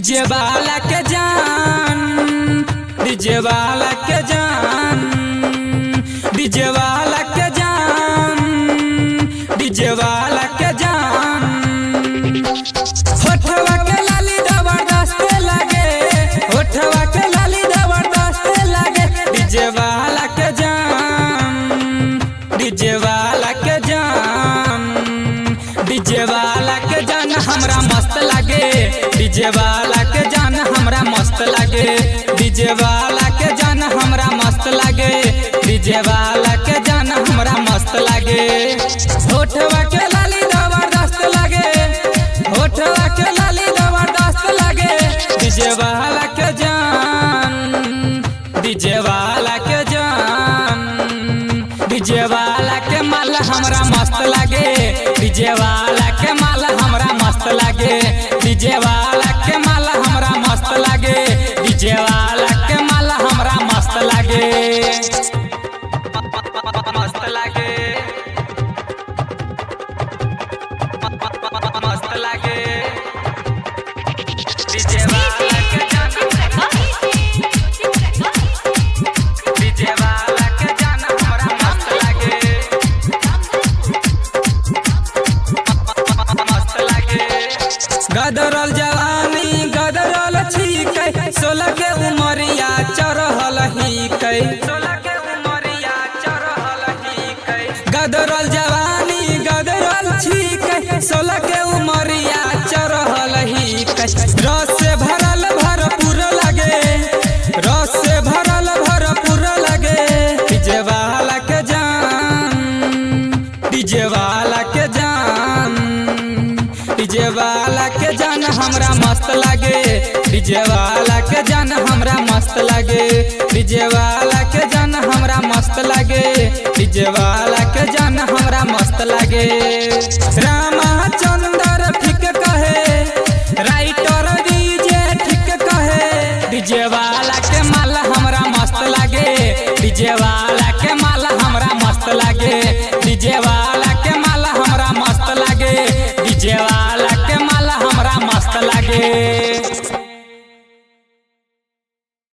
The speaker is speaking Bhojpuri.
डीजे वाला के जान, डीजे वाला के जान, डीजे वाला के जान, डीजे वाला के जान। होठवा के लाली जबरदस्त लागे, होठवा के लाली जबरदस्त लागे। डीजे वाला के जान, डीजे वाला के जान, डीजे वाला के जान हमरा मस्त लागे। डीजे वाला के जान हमरा मस्त लागे, डीजे वाला के जान हमरा मस्त लागे, डीजे वाला के जान हमरा मस्त लागे। होठवा के लाली जबरदस्त लागे, होठवा के लाली जबरदस्त लागे। डीजे वाला के जान, डीजे वाला के जान, डीजे वाला के माल हमरा मस्त लागे। डीजे वाला के माल हमरा मस्त लागे, डीजे वाला के माल हमरा मस्त लागे, डीजे वाला के माल हमरा मस्त लागे, मस्त लागे, मस्त लागे। डीजे वाला के जान, डीजे वाला के जान हमरा मस्त लागे, मस्त लागे। गदरल जवानी गदरल छिकै, 16 के उमरिया चढ़ल हिकै, 16 के उमरिया चढ़ल हिकै। गदरल जवानी गदरल छिकै, 16 के उमरिया चढ़ल हिकै। रस से भरल भरपूर लगे, रस से भरल भरपूर लगे। डीजे वाला के जान, डीजे वाला के जान, डीजे वाला के जान हमरा मस्त लागे। डीजे वाला के जान हमरा मस्त लागे, डीजे वाला के जान हमरा मस्त लागे, डीजे वाला के जान हमरा मस्त लागे। रामचंद्र ठीक कहे, राइटर डीजे ठीक कहे। डीजे वाला के माल हमरा मस्त लागे, डीजे वाला के माल हमरा मस्त लागे, डीजे वाला के माल हमरा मस्त लागे, डीजे वाला के माल हमरा मस्त लागे।